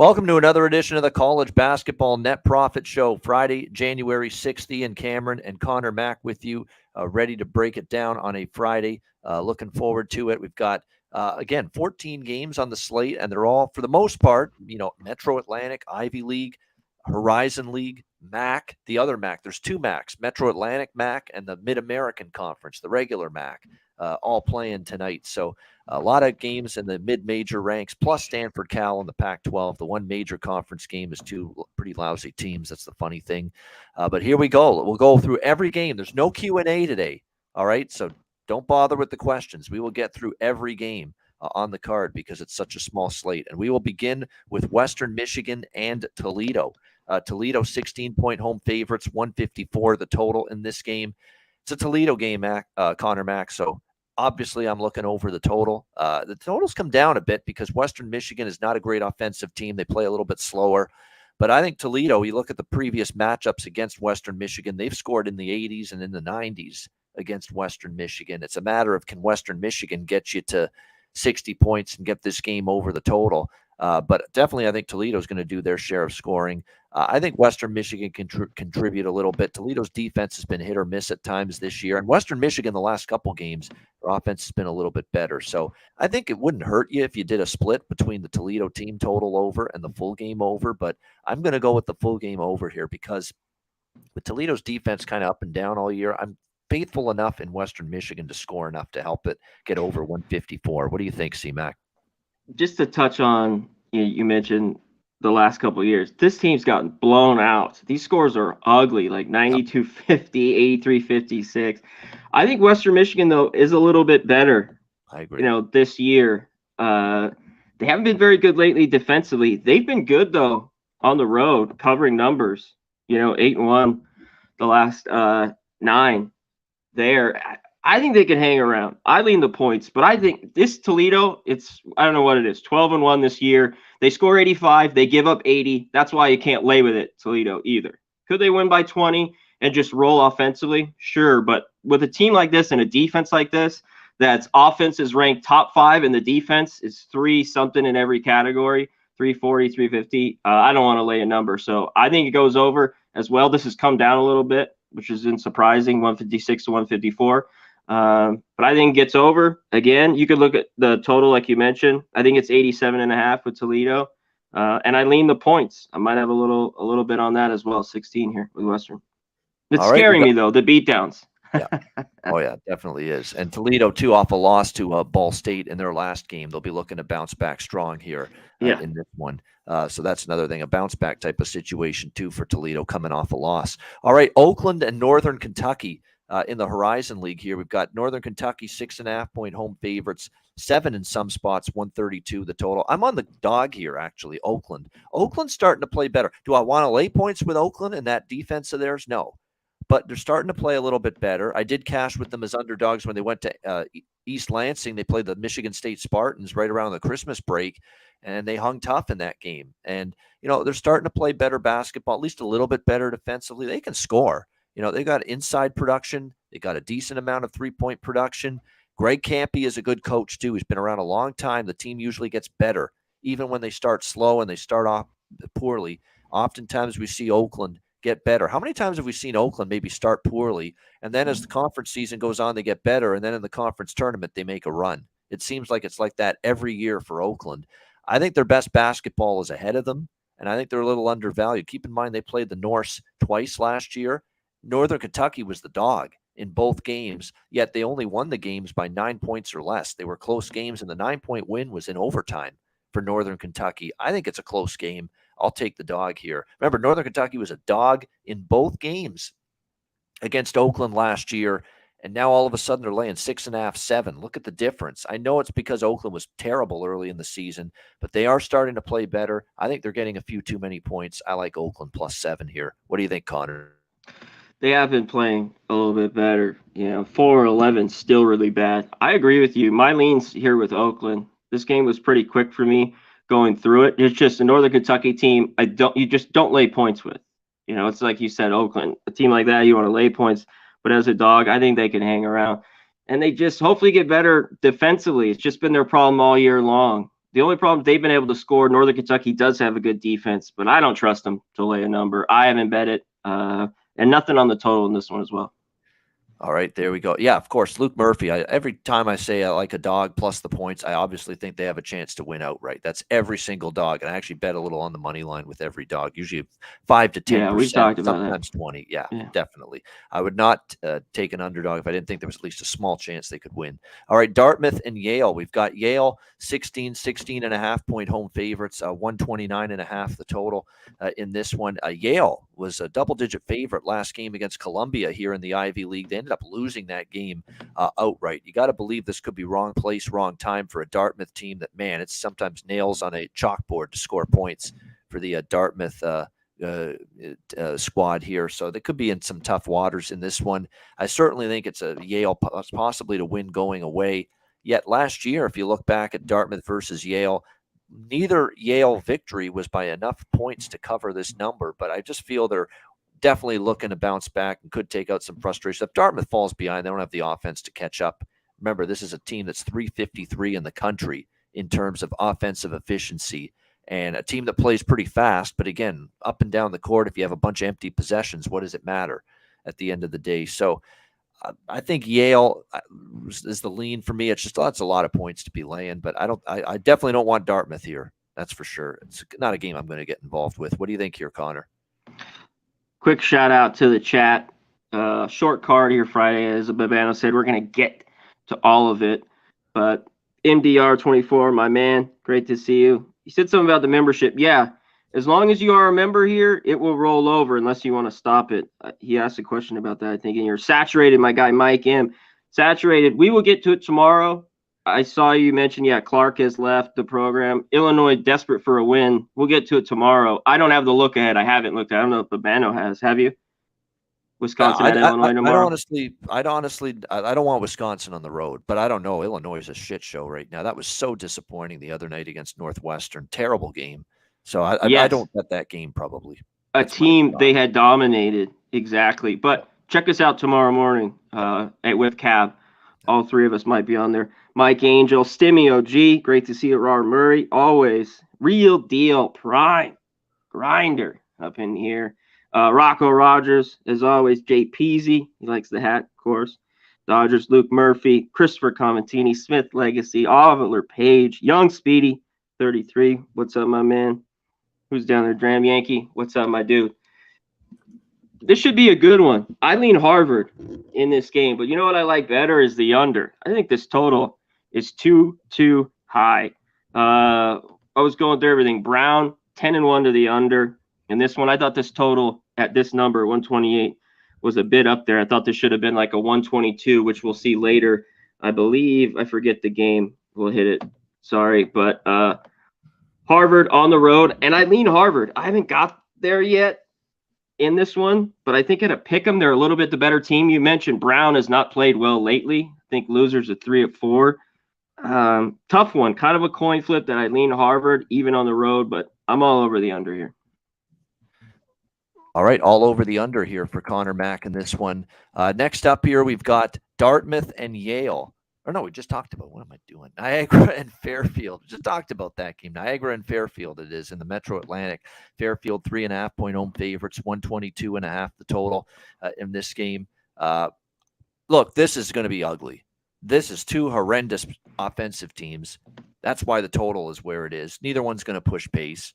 Welcome to another edition of the College Basketball Net Profit Show. Friday, January 6th. Ian Cameron and Conor Mack with you, ready to break it down on a Friday. Looking forward to it. We've got, again, 14 games on the slate, and they're all, for the most part, Metro Atlantic, Ivy League, Horizon League, MAC, the other MAC. There's two MACs, Metro Atlantic MAC and the Mid-American Conference, the regular MAC, all playing tonight. So a lot of games in the mid-major ranks, plus Stanford, Cal in the Pac-12. The one major conference game is two pretty lousy teams. That's the funny thing. But here we go. We'll go through every game. There's no Q&A today, all right? So don't bother with the questions. We will get through every game on the card because it's such a small slate. And we will begin with Western Michigan and Toledo. Toledo 16-point home favorites, 154 the total in this game. It's a Toledo game, Conor Mack, so obviously I'm looking over the total. The totals come down a bit because Western Michigan is not a great offensive team. They play a little bit slower. But I think Toledo, you look at the previous matchups against Western Michigan, they've scored in the 80s and in the 90s against Western Michigan. It's a matter of, can Western Michigan get you to 60 points and get this game over the total? But definitely I think Toledo's going to do their share of scoring. I think Western Michigan can contribute a little bit. Toledo's defense has been hit or miss at times this year. And Western Michigan, the last couple games, their offense has been a little bit better. So I think it wouldn't hurt you if you did a split between the Toledo team total over and the full game over. But I'm going to go with the full game over here because with Toledo's defense kind of up and down all year, I'm faithful enough in Western Michigan to score enough to help it get over 154. What do you think, C-Mac? Just to touch on, you mentioned the last couple of years, this team's gotten blown out. These scores are ugly, like 92-50, 83-56. I think Western Michigan, though, is a little bit better. I agree. This year. They haven't been very good lately defensively. They've been good, though, on the road, covering numbers. 8-1 the last 9 there. I think they can hang around. I lean the points, but I think this Toledo, I don't know what it is, 12-1 this year. They score 85, they give up 80. That's why you can't lay with it, Toledo, either. Could they win by 20 and just roll offensively? Sure, but with a team like this and a defense like this, that's offense is ranked top 5 and the defense is 3-something in every category, 340, 350. I don't want to lay a number, so I think it goes over as well. This has come down a little bit, which isn't surprising, 156 to 154. But I think it gets over. Again, you could look at the total like you mentioned. I think it's 87.5 with Toledo. And I lean the points. I might have a little bit on that as well, 16 here with Western. It's scaring me, though, the beatdowns. Yeah. Oh, yeah, definitely is. And Toledo, too, off a loss to Ball State in their last game. They'll be looking to bounce back strong here in this one. So that's another thing, a bounce-back type of situation, too, for Toledo coming off a loss. All right, Oakland and Northern Kentucky. In the Horizon League here, we've got Northern Kentucky 6.5-point home favorites, 7 in some spots, 132 the total. I'm on the dog here, actually, Oakland. Oakland's starting to play better. Do I want to lay points with Oakland and that defense of theirs? No. But they're starting to play a little bit better. I did cash with them as underdogs when they went to East Lansing. They played the Michigan State Spartans right around the Christmas break, and they hung tough in that game. And, they're starting to play better basketball, at least a little bit better defensively. They can score. They got inside production. They got a decent amount of three-point production. Greg Campy is a good coach, too. He's been around a long time. The team usually gets better, even when they start slow and they start off poorly. Oftentimes we see Oakland get better. How many times have we seen Oakland maybe start poorly, and then as the conference season goes on, they get better, and then in the conference tournament, they make a run? It seems like it's like that every year for Oakland. I think their best basketball is ahead of them, and I think they're a little undervalued. Keep in mind they played the Norse twice last year. Northern Kentucky was the dog in both games, yet they only won the games by 9 points or less. They were close games, and the 9-point win was in overtime for Northern Kentucky. I think it's a close game. I'll take the dog here. Remember, Northern Kentucky was a dog in both games against Oakland last year, and now all of a sudden they're laying 6.5, 7. Look at the difference. I know it's because Oakland was terrible early in the season, but they are starting to play better. I think they're getting a few too many points. I like Oakland plus 7 here. What do you think, Conor? They have been playing a little bit better. 4-11 still really bad. I agree with you. My lean's here with Oakland. This game was pretty quick for me going through it. It's just a Northern Kentucky team you just don't lay points with. It's like you said, Oakland, a team like that, you want to lay points. But as a dog, I think they can hang around. And they just hopefully get better defensively. It's just been their problem all year long. The only problem, they've been able to score. Northern Kentucky does have a good defense, but I don't trust them to lay a number. I haven't bet it, and nothing on the total in this one as well. All right, there we go. Yeah, of course, Luke Murphy. Every time I say I like a dog plus the points, I obviously think they have a chance to win outright. That's every single dog, and I actually bet a little on the money line with every dog. Usually 5 to 10%, Yeah, we've talked about sometimes that. 20. Yeah, Yeah. definitely. I would not take an underdog if I didn't think there was at least a small chance they could win. All right, Dartmouth and Yale. We've got Yale 16 and a half point home favorites, 129 and a half the total in this one. Yale was a double-digit favorite last game against Columbia here in the Ivy League. They ended up losing that game outright. You got to believe this could be wrong place, wrong time for a Dartmouth team that, man, it's sometimes nails on a chalkboard to score points for the Dartmouth squad here. So they could be in some tough waters in this one. I certainly think it's a Yale possibly to win going away. Yet last year, if you look back at Dartmouth versus Yale, neither Yale victory was by enough points to cover this number, but I just feel they're definitely looking to bounce back and could take out some frustration. If Dartmouth falls behind, they don't have the offense to catch up. Remember, this is a team that's 353 in the country in terms of offensive efficiency and a team that plays pretty fast. But again, up and down the court, if you have a bunch of empty possessions, what does it matter at the end of the day? So I think Yale is the lean for me. It's just that's a lot of points to be laying, but I definitely don't want Dartmouth here. That's for sure. It's not a game I'm going to get involved with. What do you think here, Connor? Quick shout out to the chat. Short card here Friday, as Babano said. We're going to get to all of it. But MDR24, my man, great to see you. You said something about the membership. Yeah, as long as you are a member here, it will roll over unless you want to stop it. He asked a question about that, I think, and you're saturated, my guy Mike M. Saturated. We will get to it tomorrow. I saw you mention, yeah, Clark has left the program. Illinois desperate for a win. We'll get to it tomorrow. I don't have the look ahead. I haven't looked at it. I don't know if Babano has. Have you? Wisconsin at Illinois tomorrow. I don't want Wisconsin on the road, but I don't know. Illinois is a shit show right now. That was so disappointing the other night against Northwestern. Terrible game. So I don't bet that game probably. That's a team they had dominated. Exactly. But check us out tomorrow morning with Cab. All three of us might be on there. Mike Angel, Stimmy OG, great to see you. Robert Murray, always real deal, prime grinder up in here. Rocco Rogers, as always. Jay Peasy, he likes the hat, of course. Dodgers, Luke Murphy, Christopher Comentini, Smith Legacy, Oliver Page, Young Speedy, 33. What's up, my man? Who's down there? Dram Yankee. What's up, my dude? This should be a good one. I lean Harvard in this game, but you know what I like better is the under. I think this total is too high. I was going through everything. Brown, 10-1 to the under. And this one, I thought this total at this number, 128, was a bit up there. I thought this should have been like a 122, which we'll see later. I believe, I forget the game. We'll hit it. Sorry, but Harvard on the road. And I lean Harvard. I haven't got there yet in this one, but I think at a pick 'em, they're a little bit the better team. You mentioned Brown has not played well lately. I think losers are 3 of 4. Tough one, kind of a coin flip that I lean Harvard even on the road, but I'm all over the under here. All right, all over the under here for Connor Mack in this one. Next up here, we've got Dartmouth and Yale. Or no, we just talked about, what am I doing? Niagara and Fairfield. We just talked about that game. Niagara and Fairfield it is in the Metro Atlantic. Fairfield 3.5 point home favorites, 122.5 the total in this game. Look, this is going to be ugly. This is two horrendous offensive teams. That's why the total is where it is. Neither one's going to push pace.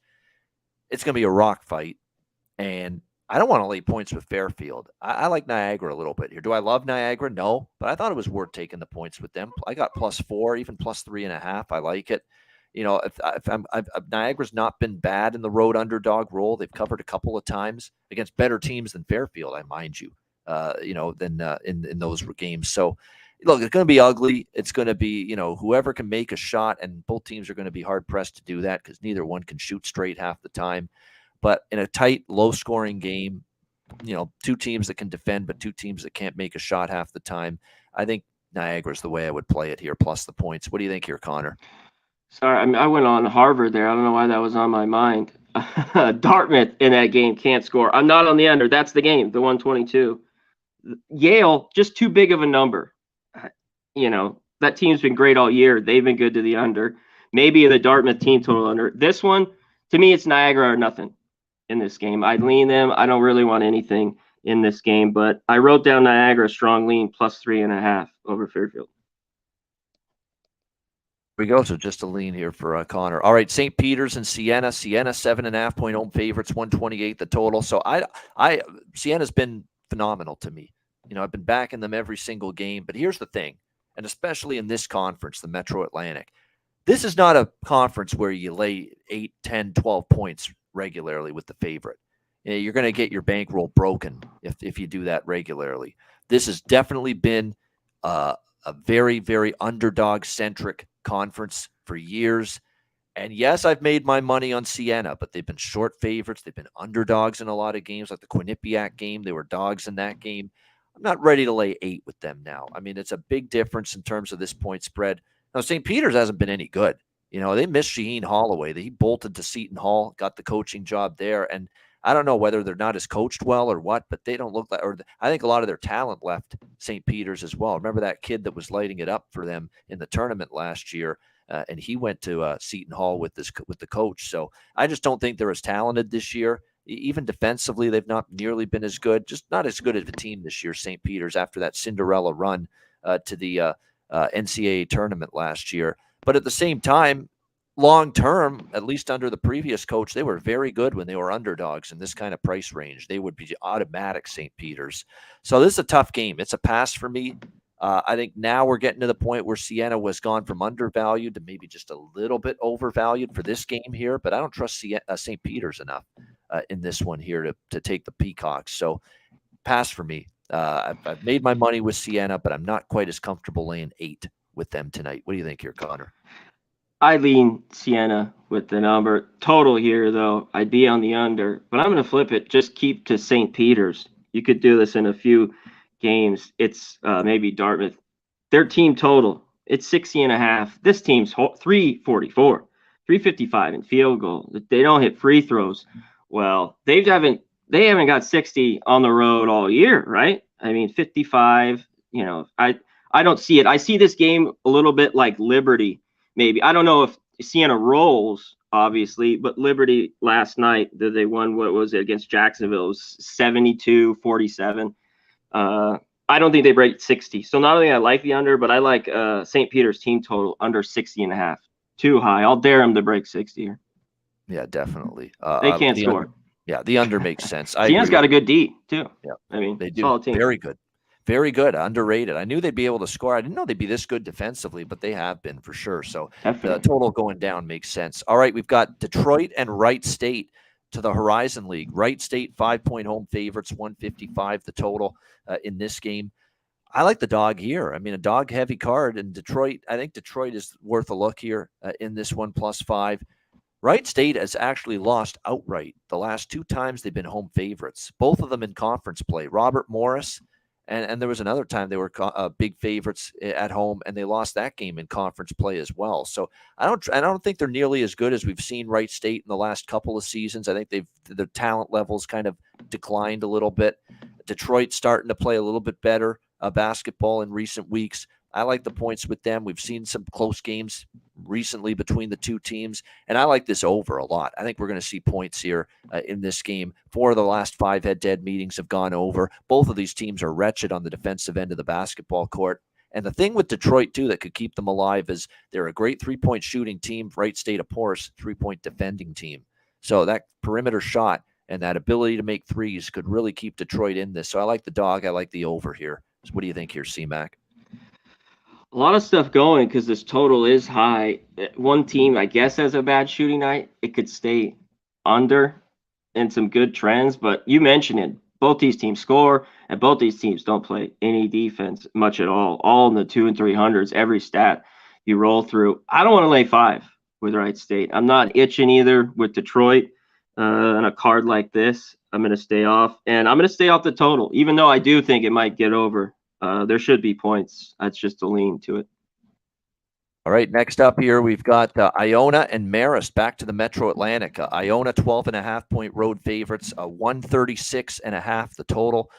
It's going to be a rock fight. And I don't want to lay points with Fairfield. I like Niagara a little bit here. Do I love Niagara? No, but I thought it was worth taking the points with them. I got +4, even +3.5. I like it. You know, if Niagara's not been bad in the road underdog role. They've covered a couple of times against better teams than Fairfield, I mind you. Than in those games. So, look, it's going to be ugly. It's going to be, whoever can make a shot, and both teams are going to be hard pressed to do that because neither one can shoot straight half the time. But in a tight, low-scoring game, two teams that can defend, but two teams that can't make a shot half the time, I think Niagara's the way I would play it here, plus the points. What do you think here, Connor? Sorry, I went on Harvard there. I don't know why that was on my mind. Dartmouth in that game can't score. I'm not on the under. That's the game, the 122. Yale, just too big of a number. That team's been great all year. They've been good to the under. maybe the Dartmouth team total under. This one, to me, it's Niagara or nothing in this game. I'd lean them. I don't really want anything in this game, but I wrote down Niagara strong lean plus 3.5 over Fairfield. We go. So just a lean here for Conor. All right, St. Peter's and Siena. Siena 7.5-point home favorites, 128 the total. So Siena's been phenomenal to me. I've been backing them every single game. But here's the thing, and especially in this conference, the Metro Atlantic, this is not a conference where you lay 8, 10, 12 points regularly with the favorite. You're going to get your bankroll broken if you do that regularly. This has definitely been a very, very underdog-centric conference for years. And yes, I've made my money on Siena, but they've been short favorites. They've been underdogs in a lot of games, like the Quinnipiac game. They were dogs in that game. I'm not ready to lay 8 with them now. I mean, it's a big difference in terms of this point spread. Now, St. Peter's hasn't been any good. They missed Shaheen Holloway. He bolted to Seton Hall, got the coaching job there. And I don't know whether they're not as coached well or what, but they don't look like, or I think a lot of their talent left St. Peter's as well. Remember that kid that was lighting it up for them in the tournament last year, and he went to Seton Hall with the coach. So I just don't think they're as talented this year. Even defensively, they've not nearly been as good, just not as good of a team this year, St. Peter's, after that Cinderella run to the NCAA tournament last year. But at the same time, long term, at least under the previous coach, they were very good when they were underdogs in this kind of price range. They would be automatic St. Peter's. So this is a tough game. It's a pass for me. I think now we're getting to the point where Siena was gone from undervalued to maybe just a little bit overvalued for this game here, but I don't trust St. Peter's enough in this one here to take the Peacocks. So pass for me. I've made my money with Siena, but I'm not quite as comfortable laying 8 with them tonight. What do you think here, Conor? I lean Siena with the number. Total here, though, I'd be on the under, but I'm going to flip it. Just keep to St. Peter's. You could do this in a few games. It's maybe Dartmouth. Their team total, it's 60.5. This team's 344, 355 in field goal. They don't hit free throws. Well, they haven't got 60 on the road all year, right? I mean, 55. I don't see it. I see this game a little bit like Liberty. Maybe. I don't know if Siena rolls, obviously, but Liberty last night, they won, what was it, against Jacksonville? It was 72-47. I don't think they break 60. So not only I like the under, but I like St. Peter's team total under 60.5. Too high. I'll dare them to break 60 here. Yeah, definitely. They can't score. The under makes sense. Siena's got a good D, too. Yeah. I mean, they do. Solid team. Very good. Very good, underrated. I knew they'd be able to score. I didn't know they'd be this good defensively, but they have been for sure. So the total going down makes sense. All right, we've got Detroit and Wright State to the Horizon League. Wright State 5-point home favorites, 155 the total in this game. I like the dog here. I mean, a dog-heavy card in Detroit. I think Detroit is worth a look here in this one, +5. Wright State has actually lost outright the last 2 times they've been home favorites, both of them in conference play. Robert Morris. And there was another time they were big favorites at home, and they lost that game in conference play as well. So I don't think they're nearly as good as we've seen Wright State in the last couple of seasons. I think their talent levels kind of declined a little bit. Detroit starting to play a little bit better basketball in recent weeks. I like the points with them. We've seen some close games recently between the two teams, and I like this over a lot. I think we're going to see points here in this game. 4 of the last 5 head-to-head meetings have gone over. Both of these teams are wretched on the defensive end of the basketball court. And the thing with Detroit, too, that could keep them alive is they're a great three-point shooting team. Wright State, of course, three-point defending team. So that perimeter shot and that ability to make threes could really keep Detroit in this. So I like the dog. I like the over here. So what do you think here, C-Mac? A lot of stuff going because this total is high. One team, I guess, has a bad shooting night. It could stay under and some good trends, but you mentioned it. Both these teams score, and both these teams don't play any defense much at all in the 200s and 300s, every stat you roll through. I don't want to lay 5 with Wright State. I'm not itching either with Detroit on a card like this. I'm going to stay off, and I'm going to stay off the total, even though I do think it might get over. There should be points. That's just a lean to it. All right, next up here, we've got Iona and Marist back to the Metro Atlantic. Iona 12.5-point road favorites, 136.5 the total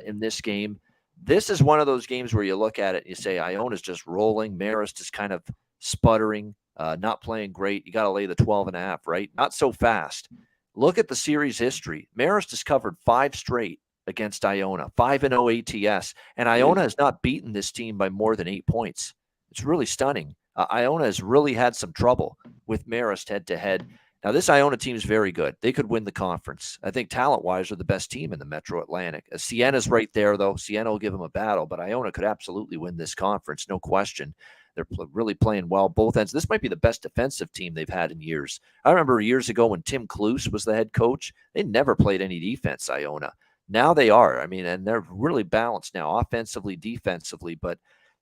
in this game. This is one of those games where you look at it and you say, Iona's just rolling. Marist is kind of sputtering, not playing great. You got to lay the 12.5, right? Not so fast. Look at the series history. Marist has covered 5 straight against Iona, 5-0 ATS, and Iona has not beaten this team by more than 8 points. It's really stunning. Iona has really had some trouble with Marist head-to-head. Now, this Iona team is very good. They could win the conference. I think talent-wise are the best team in the Metro Atlantic. Siena's right there, though. Siena will give them a battle, but Iona could absolutely win this conference, no question. They're really playing well both ends. This might be the best defensive team they've had in years. I remember years ago when Tim Kluse was the head coach, they never played any defense, Iona. Now they are. I mean, and they're really balanced now, offensively, defensively. But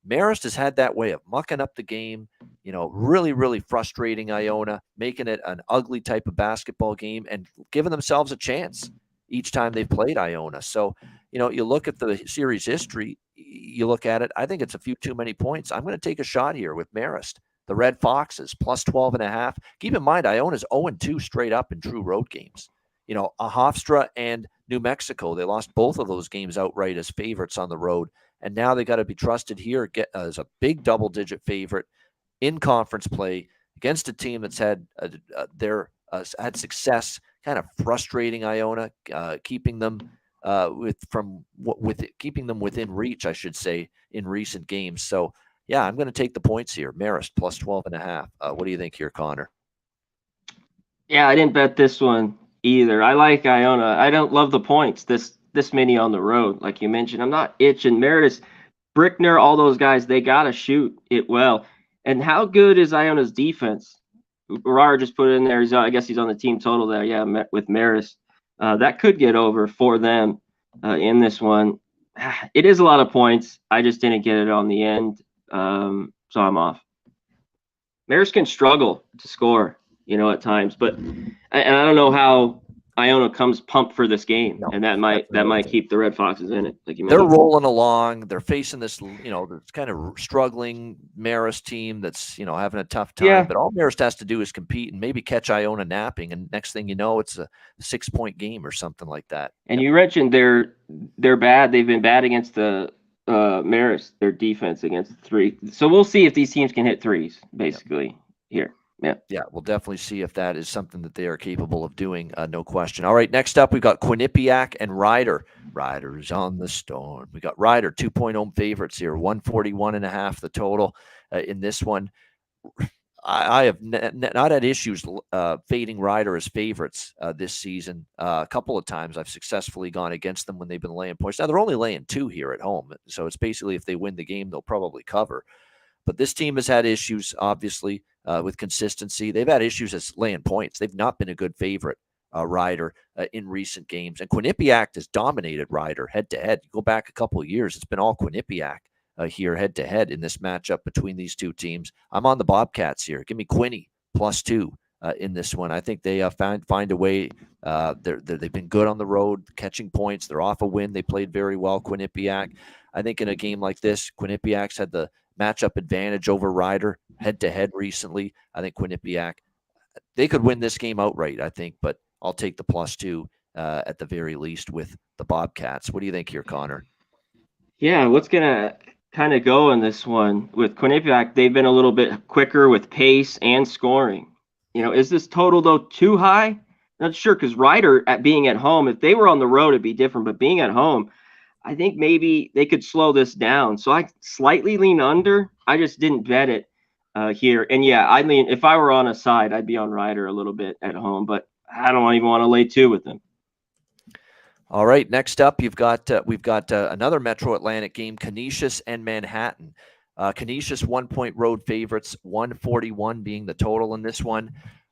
Marist has had that way of mucking up the game, really, really frustrating Iona, making it an ugly type of basketball game and giving themselves a chance each time they've played Iona. So, you look at the series history, you look at it, I think it's a few too many points. I'm going to take a shot here with Marist. The Red Foxes, plus 12.5. Keep in mind, Iona's 0-2 straight up in true road games. Hofstra and New Mexico, they lost both of those games outright as favorites on the road. And now they got to be trusted here as a big double-digit favorite in conference play against a team that's had had success, kind of frustrating Iona, keeping them keeping them within reach, I should say, in recent games. So, yeah, I'm going to take the points here. Marist plus 12.5. What do you think here, Connor? Yeah, I didn't bet this one either. I like Iona. I don't love the points this many on the road, like you mentioned. I'm not itching. Meredith, Brickner, all those guys, they got to shoot it well. And how good is Iona's defense? Barrar just put it in there. I guess he's on the team total there. Yeah, with Maris. That could get over for them in this one. It is a lot of points. I just didn't get it on the end, so I'm off. Maris can struggle to score, at times, but and I don't know how Iona comes pumped for this game, and that might keep the Red Foxes in it. Like you mentioned, they're rolling along. They're facing this, this kind of struggling Marist team that's having a tough time. Yeah. But all Marist has to do is compete and maybe catch Iona napping, and next thing you know, it's a 6-point game or something like that. And you mentioned they're bad. They've been bad against the Marist, their defense against the three. So we'll see if these teams can hit threes, basically here. Yeah, we'll definitely see if that is something that they are capable of doing, no question. All right, next up, we've got Quinnipiac and Ryder. Ryder's on the storm. We got Ryder, 2-point home favorites here, 141.5 the total in this one. I have not had issues fading Ryder as favorites this season. A couple of times I've successfully gone against them when they've been laying points. Now, they're only laying 2 here at home, so it's basically if they win the game, they'll probably cover. But this team has had issues, obviously, with consistency. They've had issues as laying points. They've not been a good favorite, Ryder, in recent games. And Quinnipiac has dominated Ryder head-to-head. You go back a couple of years, it's been all Quinnipiac here head-to-head in this matchup between these two teams. I'm on the Bobcats here. Give me Quinny +2 in this one. I think they find a way. They've been good on the road, catching points. They're off a win. They played very well, Quinnipiac. I think in a game like this, Quinnipiac's had the matchup advantage over Ryder head-to-head recently. I think Quinnipiac, they could win this game outright, I think, but I'll take the +2 at the very least with the Bobcats. What do you think here, Connor? Yeah, what's going to kind of go in this one with Quinnipiac? They've been a little bit quicker with pace and scoring. Is this total, though, too high? Not sure, because Ryder, being at home, if they were on the road, it'd be different, but being at home, I think maybe they could slow this down. So I slightly lean under. I just didn't bet it here. And yeah, if I were on a side, I'd be on Ryder a little bit at home, but I don't even want to lay 2 with them. All right, next up, we've got another Metro Atlantic game, Canisius and Manhattan. Canisius 1-point road favorites, 141 being the total in this one.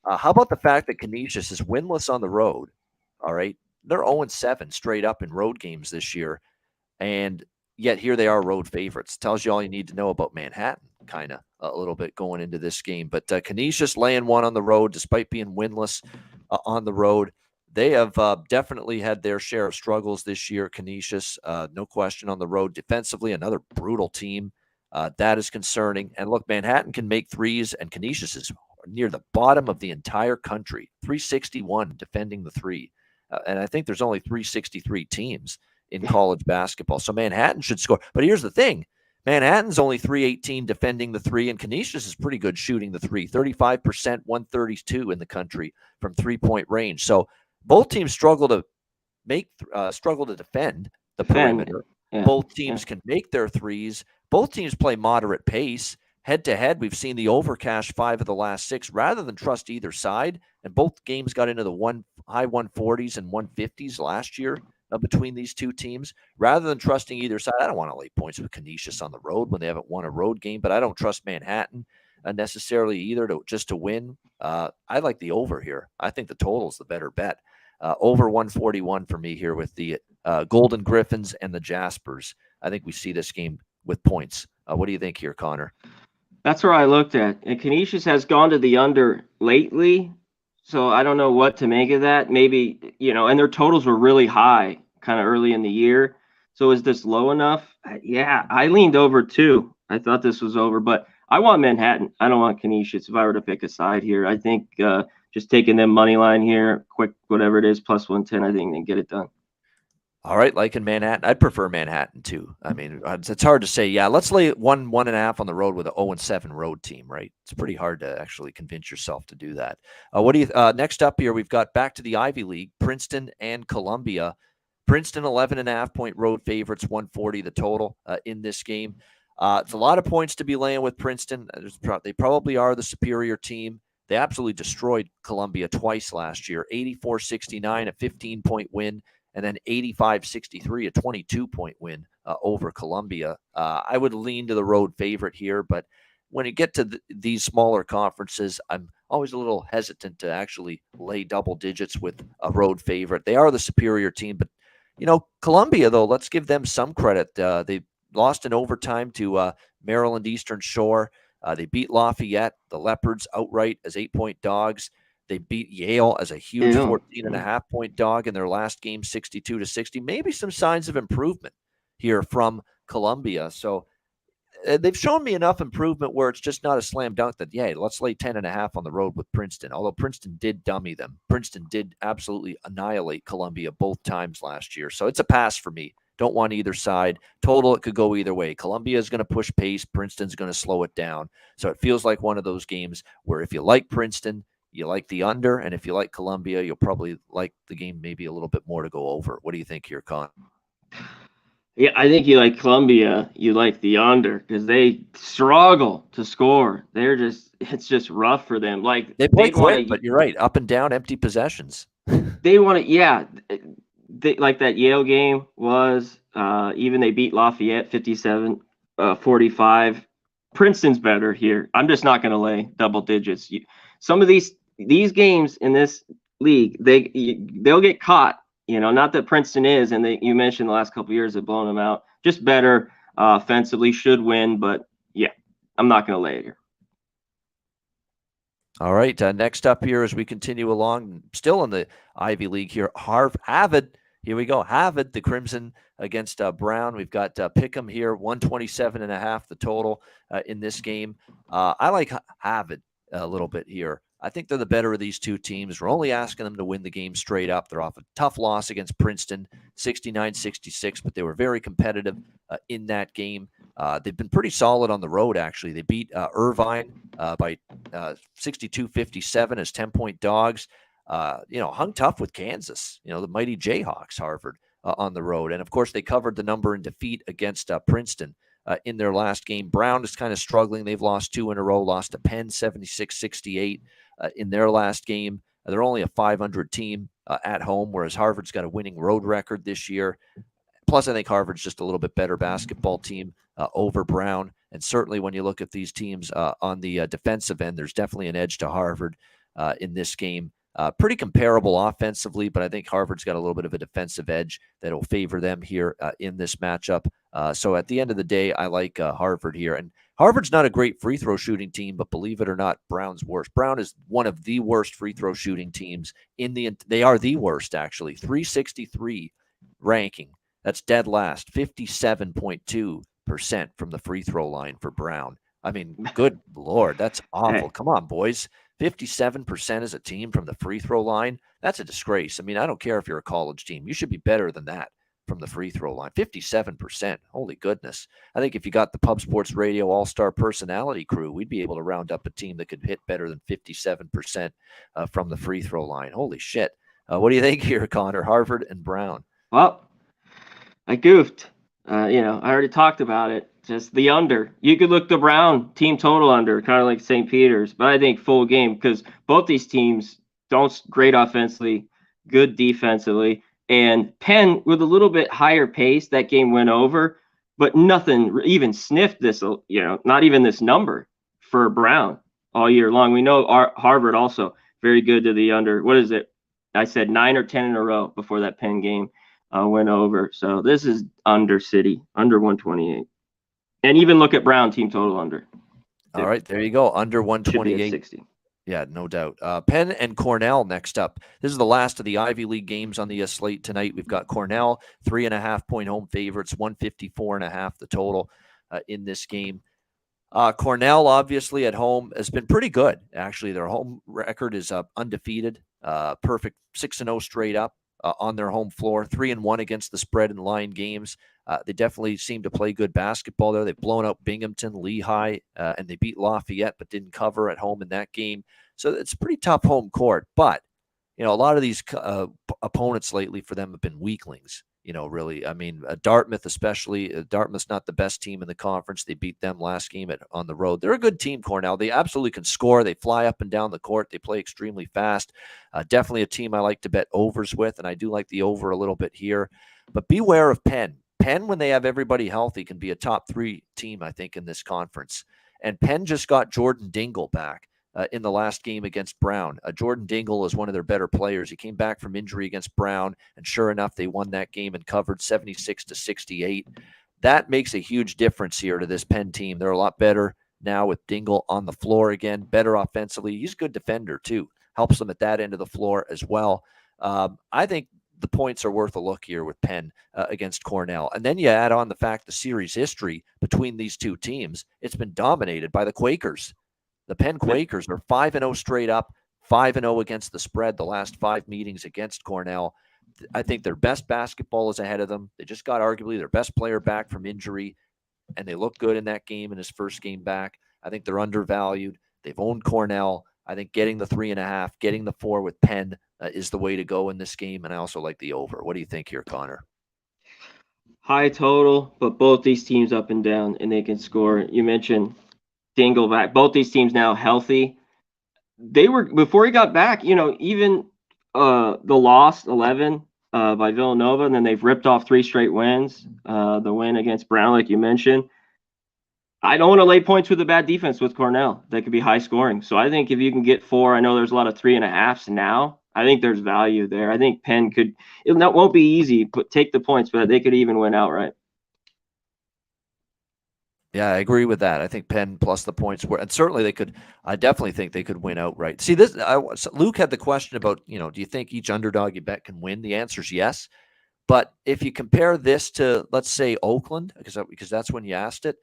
How about the fact that Canisius is winless on the road? All right, they're 0-7 straight up in road games this year. And yet here they are road favorites. Tells you all you need to know about Manhattan, kind of a little bit going into this game. But Canisius laying 1 on the road, despite being winless on the road. They have definitely had their share of struggles this year, Canisius. No question on the road. Defensively, another brutal team. That is concerning. And look, Manhattan can make threes, and Canisius is near the bottom of the entire country. 361 defending the three. And I think there's only 363 teams in college basketball. So Manhattan should score. But here's the thing. Manhattan's only 318 defending the three, and Canisius is pretty good shooting the three, 35%, 132 in the country from 3-point range. So both teams struggle to defend the perimeter. Yeah. Both teams can make their threes. Both teams play moderate pace. Head to head, we've seen the over cash 5 of the last 6 rather than trust either side. And both games got into the high 140s and 150s last year between these two teams. Rather than trusting either side, I don't want to lay points with Canisius on the road when they haven't won a road game, but I don't trust Manhattan necessarily either to win. I like the over here. I think the total's the better bet. Over 141 for me here with the Golden Griffins and the Jaspers. I think we see this game with points. What do you think here, Connor? That's where I looked at. And Canisius has gone to the under lately, so I don't know what to make of that. Maybe, and their totals were really high kind of early in the year. So is this low enough? Yeah, I leaned over too. I thought this was over, but I want Manhattan. I don't want Canisius if I were to pick a side here. I think just taking them money line here, quick, whatever it is, plus 110, I think they can get it done. All right, like in Manhattan, I'd prefer Manhattan too. I mean, it's hard to say. Yeah, let's lay 1.5 on the road with an 0-7 road team, right? It's pretty hard to actually convince yourself to do that. What do you? Next up here, we've got back to the Ivy League, Princeton and Columbia. Princeton 11.5-point road favorites, 140 the total in this game. It's a lot of points to be laying with Princeton. They probably are the superior team. They absolutely destroyed Columbia twice last year, 84-69, a 15-point win. And then 85-63, a 22-point win over Columbia. I would lean to the road favorite here, but when you get to these smaller conferences, I'm always a little hesitant to actually lay double digits with a road favorite. They are the superior team, but, Columbia, though, let's give them some credit. They lost in overtime to Maryland Eastern Shore. They beat Lafayette, the Leopards, outright as 8-point dogs. They beat Yale as a huge 14.5-point dog in their last game, 62-60. Maybe some signs of improvement here from Columbia. So they've shown me enough improvement where it's just not a slam dunk that, let's lay 10.5 on the road with Princeton. Although Princeton did dummy them. Princeton did absolutely annihilate Columbia both times last year. So it's a pass for me. Don't want either side. Total, it could go either way. Columbia is going to push pace. Princeton's going to slow it down. So it feels like one of those games where if you like Princeton, you like the under, and if you like Columbia, you'll probably like the game maybe a little bit more to go over. What do you think here, Con? Yeah, I think you like Columbia. You like the under because they struggle to score. It's just rough for them. Like they play quick, but you're right, up and down, empty possessions. They want to, they like that Yale game was. Even they beat Lafayette 57-45. Princeton's better here. I'm just not going to lay double digits. Some of these games in this league, they'll get caught. Not that Princeton is, and you mentioned the last couple of years have blown them out. Just better offensively, should win, but yeah, I'm not going to lay it here. All right, next up here as we continue along, still in the Ivy League here, Harvard. Here we go, Harvard, the Crimson against Brown. We've got Pick'em here, 127.5 the total in this game. I like Harvard a little bit here. I think they're the better of these two teams. We're only asking them to win the game straight up. They're off a tough loss against Princeton, 69-66, but they were very competitive in that game. They've been pretty solid on the road, actually. They beat Irvine by 62-57 as 10-point dogs. Hung tough with Kansas, the mighty Jayhawks, Harvard, on the road. And, of course, they covered the number in defeat against Princeton. In their last game. Brown is kind of struggling. They've lost 2 in a row, lost to Penn 76-68 in their last game. They're only a 500 team at home, whereas Harvard's got a winning road record this year. Plus, I think Harvard's just a little bit better basketball team over Brown. And certainly when you look at these teams on the defensive end, there's definitely an edge to Harvard in this game. Pretty comparable offensively, but I think Harvard's got a little bit of a defensive edge that will favor them here in this matchup. So at the end of the day, I like Harvard here. And Harvard's not a great free throw shooting team, but believe it or not, Brown's worst. Brown is one of the worst free throw shooting teams they are the worst, actually. 363 ranking. That's dead last. 57.2% from the free throw line for Brown. I mean, good Lord, that's awful. Come on, boys. 57% as a team from the free throw line. That's a disgrace. I mean, I don't care if you're a college team. You should be better than that from the free throw line. 57%. Holy goodness. I think if you got the Pub Sports Radio All-Star personality crew, we'd be able to round up a team that could hit better than 57% from the free throw line. Holy shit. What do you think here, Connor? Harvard and Brown. Well, I goofed. I already talked about it. Just the under. You could look the Brown team total under, kind of like St. Peter's, but I think full game because both these teams don't great offensively, good defensively, and Penn with a little bit higher pace. That game went over, but nothing even sniffed this. Not even this number for Brown all year long. We know Harvard also very good to the under. What is it? I said 9 or 10 in a row before that Penn game went over. So this is under City, under 128. And even look at Brown team total under. All right, there you go. Under 128. 60. Yeah, no doubt. Penn and Cornell next up. This is the last of the Ivy League games on the slate tonight. We've got Cornell, 3.5-point home favorites, 154.5 the total in this game. Cornell, obviously, at home has been pretty good. Actually, their home record is undefeated, perfect 6-0 straight up on their home floor, 3-1 against the spread and line games. They definitely seem to play good basketball there. They've blown out Binghamton, Lehigh, and they beat Lafayette, but didn't cover at home in that game. So it's a pretty tough home court. But, a lot of these opponents lately for them have been weaklings. Really, I mean, Dartmouth especially. Dartmouth's not the best team in the conference. They beat them last game on the road. They're a good team, Cornell. They absolutely can score. They fly up and down the court. They play extremely fast. Definitely a team I like to bet overs with, and I do like the over a little bit here. But beware of Penn. Penn, when they have everybody healthy, can be a top 3 team, I think, in this conference. And Penn just got Jordan Dingle back in the last game against Brown. Jordan Dingle is one of their better players. He came back from injury against Brown, and sure enough, they won that game and covered 76-68. That makes a huge difference here to this Penn team. They're a lot better now with Dingle on the floor again, better offensively. He's a good defender, too. Helps them at that end of the floor as well. I think the points are worth a look here with Penn against Cornell. And then you add on the fact the series history between these two teams, it's been dominated by the Quakers. The Penn Quakers are 5-0 straight up, 5-0 against the spread the last 5 meetings against Cornell. I think their best basketball is ahead of them. They just got arguably their best player back from injury, and they look good in that game in his first game back. I think they're undervalued. They've owned Cornell. I think getting the 3.5, getting the 4 with Penn is the way to go in this game, and I also like the over. What do you think here, Connor? High total, but both these teams up and down, and they can score. You mentioned Dingle back. Both these teams now healthy. They were, before he got back, even the loss 11 by Villanova, and then they've ripped off 3 straight wins. The win against Brown, like you mentioned. I don't want to lay points with a bad defense with Cornell. That could be high scoring. So I think if you can get 4, I know there's a lot of 3.5s now. I think there's value there. I think Penn could, that won't be easy, but take the points, but they could even win outright. Yeah, I agree with that. I think Penn plus the points were, and certainly they could. I definitely think they could win outright. See, Luke had the question about, do you think each underdog you bet can win? The answer is yes. But if you compare this to, let's say, Oakland, because that's when you asked it,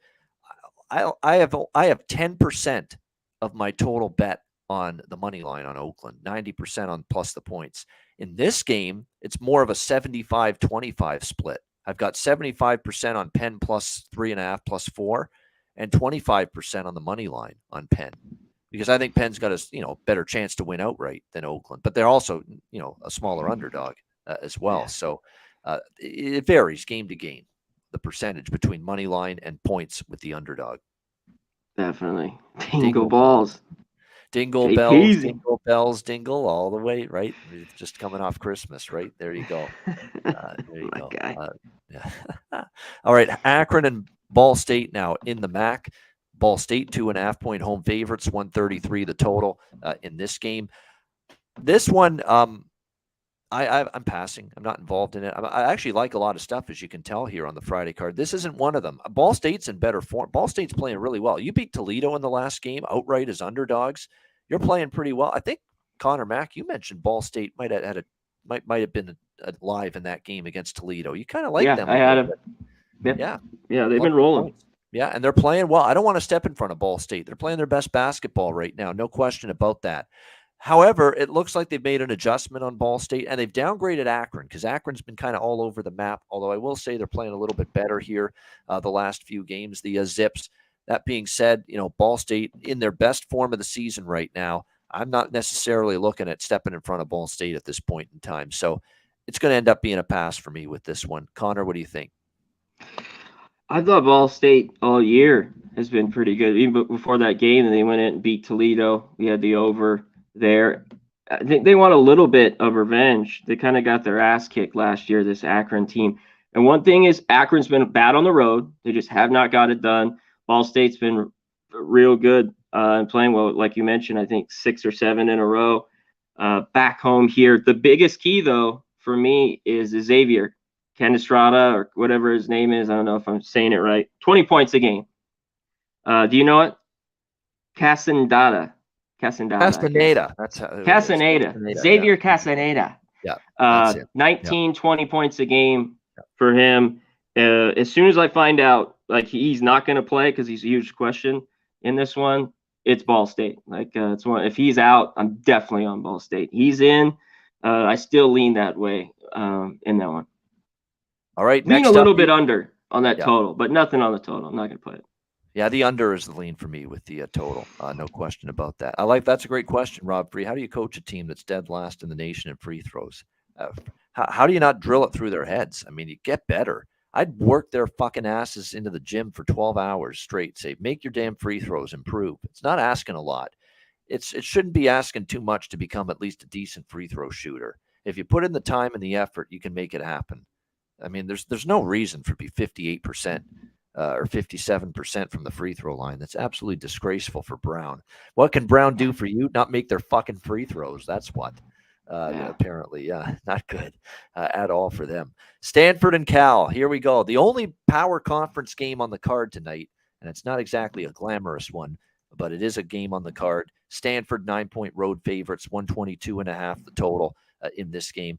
I have 10% of my total bet on the money line on Oakland, 90% on plus the points. In this game, it's more of a 75-25 split. I've got 75% on Penn plus 3.5 plus 4, and 25% on the money line on Penn, because I think Penn's got a better chance to win outright than Oakland, but they're also a smaller underdog as well. Yeah. So it varies game to game, the percentage between money line and points with the underdog. Definitely. Dingle balls. Dingle bells, dingle bells, dingle all the way, right? It's just coming off Christmas, right? There you go. There you go. Yeah. All right, Akron and Ball State now in the MAC. Ball State 2.5-point home favorites, 133 the total in this game. This one, I'm passing. I'm not involved in it. I actually like a lot of stuff, as you can tell here on the Friday card. This isn't one of them. Ball State's in better form. Ball State's playing really well. You beat Toledo in the last game outright as underdogs. You're playing pretty well. I think Connor Mack, you mentioned Ball State might have been live in that game against Toledo. You kind of like them. Yeah, I had them. Yeah, they've been rolling. Yeah, and they're playing well. I don't want to step in front of Ball State. They're playing their best basketball right now. No question about that. However, it looks like they've made an adjustment on Ball State, and they've downgraded Akron because Akron's been kind of all over the map. Although I will say they're playing a little bit better here the last few games, the Zips. That being said, Ball State in their best form of the season right now. I'm not necessarily looking at stepping in front of Ball State at this point in time. So it's going to end up being a pass for me with this one. Conor, what do you think? I thought Ball State all year has been pretty good. Even before that game, they went in and beat Toledo. We had the over there. I think they want a little bit of revenge. They kind of got their ass kicked last year, this Akron team. And one thing is Akron's been bad on the road. They just have not got it done. Ball State's been real good and playing well, like you mentioned, I think 6 or 7 in a row. Back home here, the biggest key, though, for me is Xavier Canestrada or whatever his name is. I don't know if I'm saying it right. 20 points a game. Do you know it? Castaneda. That's how Castaneda. Xavier yeah. Castaneda. Yeah. 19, 20 points a game for him. As soon as I find out, like, he's not going to play because he's a huge question in this one, it's Ball State. Like, it's one. If he's out, I'm definitely on Ball State. He's in. I still lean that way in that one. All right. Lean a little bit under on that total, but nothing on the total. I'm not going to put it. Yeah, the under is the lean for me with the total. No question about that. That's a great question, Rob Free. How do you coach a team that's dead last in the nation in free throws? How do you not drill it through their heads? I mean, you get better. I'd work their fucking asses into the gym for 12 hours straight. Say, make your damn free throws, improve. It's not asking a lot. It shouldn't be asking too much to become at least a decent free throw shooter. If you put in the time and the effort, you can make it happen. I mean, there's no reason for it to be 58%. Or 57% from the free throw line. That's absolutely disgraceful for Brown. What can Brown do for you? Not make their fucking free throws. That's what. Apparently, not good at all for them. Stanford and Cal. Here we go. The only power conference game on the card tonight, and it's not exactly a glamorous one, but it is a game on the card. Stanford 9-point road favorites, 122.5 the total in this game.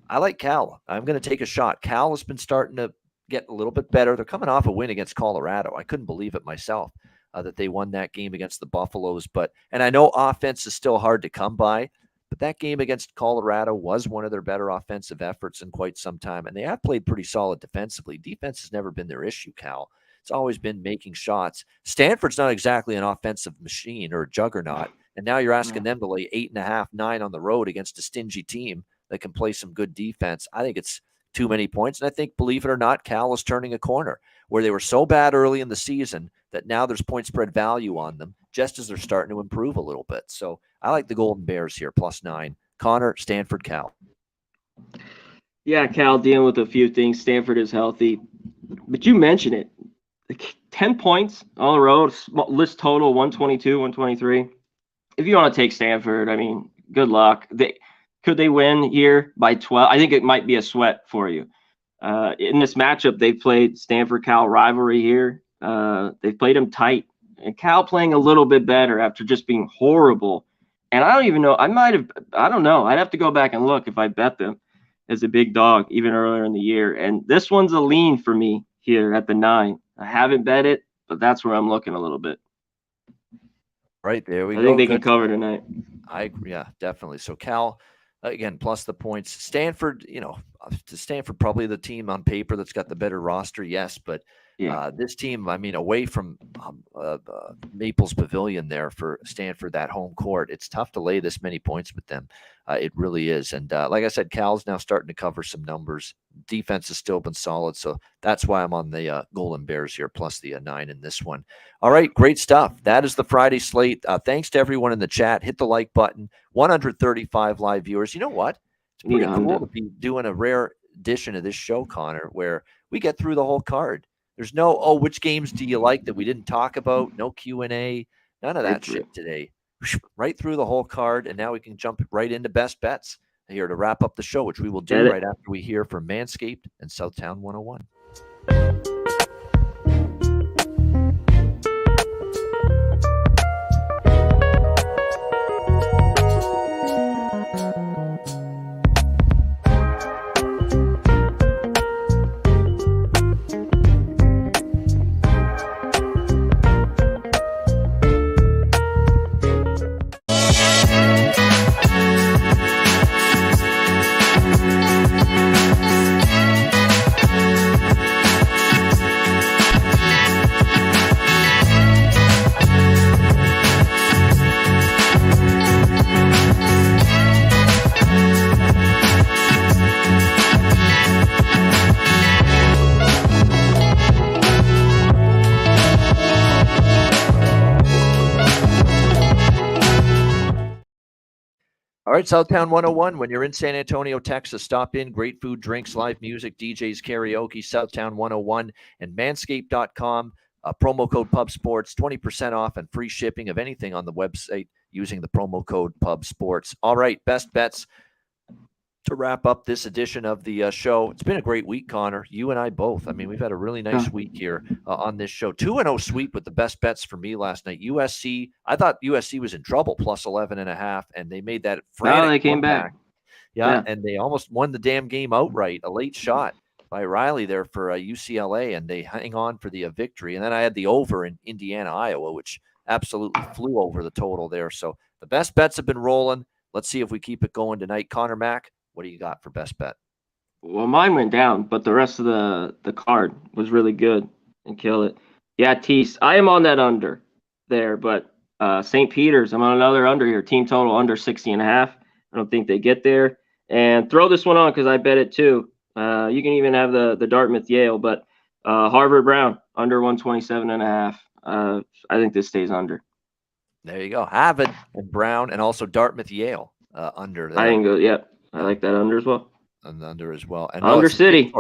I like Cal. I'm going to take a shot. Cal has been starting to get a little bit better. They're coming off a win against Colorado. I couldn't believe it myself that they won that game against the Buffaloes. And I know offense is still hard to come by, but that game against Colorado was one of their better offensive efforts in quite some time. And they have played pretty solid defensively. Defense has never been their issue, Cal. It's always been making shots. Stanford's not exactly an offensive machine or a juggernaut. And now you're asking them to lay 8.5, 9 on the road against a stingy team that can play some good defense. I think it's too many points. And I think, believe it or not, Cal is turning a corner where they were so bad early in the season that now there's point spread value on them just as they're starting to improve a little bit. So I like the Golden Bears here, +9. Conor, Stanford, Cal. Yeah, Cal dealing with a few things. Stanford is healthy. But you mentioned it. 10 points on the road, list total 122, 123. If you want to take Stanford, I mean, good luck. Could they win here by 12? I think it might be a sweat for you. In this matchup, they've played Stanford-Cal rivalry here. They've played them tight. And Cal playing a little bit better after just being horrible. And I don't even know. I don't know. I'd have to go back and look if I bet them as a big dog even earlier in the year. And this one's a lean for me here at the 9. I haven't bet it, but that's where I'm looking a little bit. Right, there we go. I think they can cover tonight. I agree. Yeah, definitely. So Cal, again, plus the points. Stanford, Stanford probably the team on paper that's got the better roster, yes, but this team, I mean, away from Maples Pavilion there for Stanford, that home court, it's tough to lay this many points with them. It really is. And like I said, Cal's now starting to cover some numbers. Defense has still been solid, so that's why I'm on the Golden Bears here, plus the 9 in this one. All right, great stuff. That is the Friday slate. Thanks to everyone in the chat. Hit the like button. 135 live viewers. You know what? It's pretty cool to be doing a rare edition of this show, Conor, where we get through the whole card. There's no, which games do you like that we didn't talk about? No Q&A. None of that shit today. Right through the whole card, and now we can jump right into best bets here to wrap up the show, which we will do right after we hear from Manscaped and Southtown 101. right, Southtown 101. When you're in San Antonio, Texas, stop in. Great food, drinks, live music, DJs, karaoke, Southtown 101, and manscaped.com. Promo code Pub Sports, 20% off and free shipping of anything on the website using the promo code Pub Sports. All right, best bets to wrap up this edition of the show. It's been a great week, Connor. You and I both. I mean, we've had a really nice week here on this show. 2-0 sweep with the best bets for me last night. USC, I thought USC was in trouble, plus 11.5, and they made that frantic they came comeback. back. Yeah, and they almost won the damn game outright. A late shot by Riley there for UCLA, and they hang on for the victory. And then I had the over in Indiana, Iowa, which absolutely flew over the total there. So the best bets have been rolling. Let's see if we keep it going tonight. Connor Mack, what do you got for best bet? Well, mine went down, but the rest of the card was really good and kill it. Yeah, Tease, I am on that under there, but St. Peter's, I'm on another under here. Team total under 60.5. I don't think they get there. And throw this one on because I bet it too. You can even have the Dartmouth Yale, but Harvard Brown under 127.5. I think this stays under. There you go. Harvard and Brown, and also Dartmouth Yale under. There. I think yep. I like that under as well. And under as well. And under City.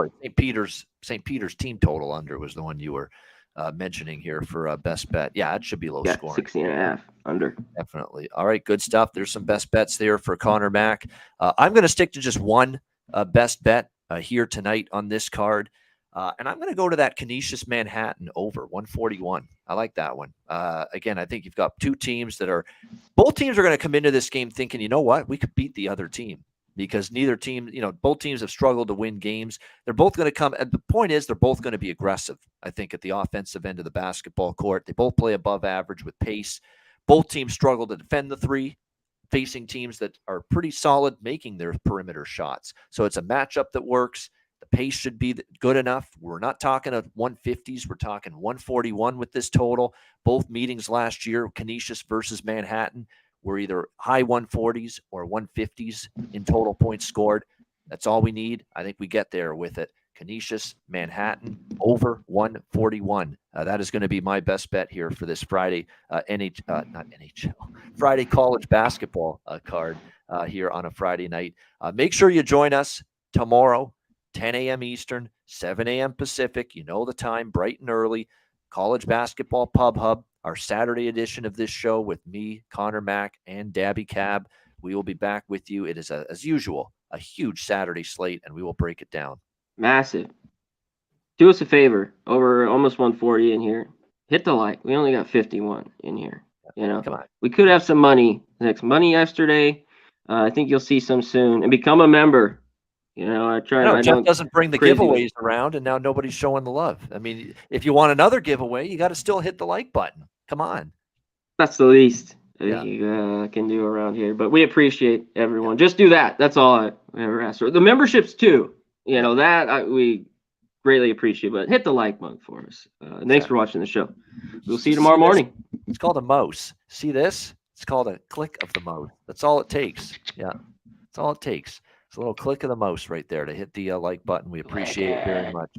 St. Peter's team total under was the one you were mentioning here for best bet. Yeah, it should be low scoring. 60.5 under. Definitely. All right, good stuff. There's some best bets there for Connor Mack. I'm going to stick to just one best bet here tonight on this card. And I'm going to go to that Canisius Manhattan over 141. I like that one. Again, I think you've got two teams both teams are going to come into this game thinking, you know what, we could beat the other team. Because neither team, both teams have struggled to win games. They're both going to come. And the point is, they're both going to be aggressive, I think, at the offensive end of the basketball court. They both play above average with pace. Both teams struggle to defend the three, facing teams that are pretty solid making their perimeter shots. So it's a matchup that works. The pace should be good enough. We're not talking at 150s. We're talking 141 with this total. Both meetings last year, Canisius versus Manhattan, were either high 140s or 150s in total points scored. That's all we need. I think we get there with it. Canisius, Manhattan, over 141. That is going to be my best bet here for this Friday, Friday college basketball card here on a Friday night. Make sure you join us tomorrow, 10 a.m. Eastern, 7 a.m. Pacific. You know the time, bright and early. College Basketball Pub Hub, our Saturday edition of this show with me, Connor Mack, and Dabby Cab. We will be back with you. It is, as usual, a huge Saturday slate, and we will break it down. Massive. Do us a favor. Over almost 140 in here. Hit the like. We only got 51 in here. Come on. We could have some money. Next money yesterday. I think you'll see some soon. And become a member. Jeff doesn't bring the giveaways around, and now nobody's showing the love. I mean, if you want another giveaway, you got to still hit the like button. Come on. That's the least you can do around here. But we appreciate everyone. Just do that. That's all I ever ask for. The memberships, too. We greatly appreciate. But hit the like button for us. Thanks for watching the show. We'll see you tomorrow morning. It's called a mouse. See this? It's called a click of the mouse. That's all it takes. Yeah. That's all it takes. It's a little click of the mouse right there to hit the like button. We appreciate it very much.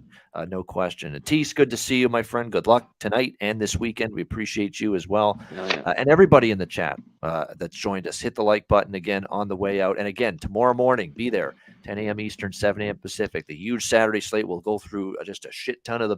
No question. And Tease, good to see you, my friend. Good luck tonight and this weekend. We appreciate you as well. And everybody in the chat that's joined us. Hit the like button again on the way out. And again, tomorrow morning, be there, 10 a.m. Eastern, 7 a.m. Pacific. The huge Saturday slate will go through just a shit ton of the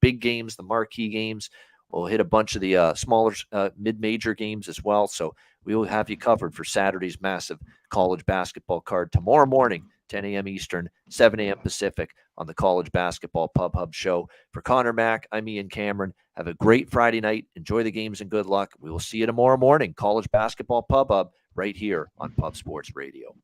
big games, the marquee games. We'll hit a bunch of the smaller mid-major games as well. So we will have you covered for Saturday's massive college basketball card tomorrow morning, 10 a.m. Eastern, 7 a.m. Pacific on the College Basketball Pub Hub show. For Connor Mack, I'm Ian Cameron. Have a great Friday night. Enjoy the games and good luck. We will see you tomorrow morning, College Basketball Pub Hub, right here on Pub Sports Radio.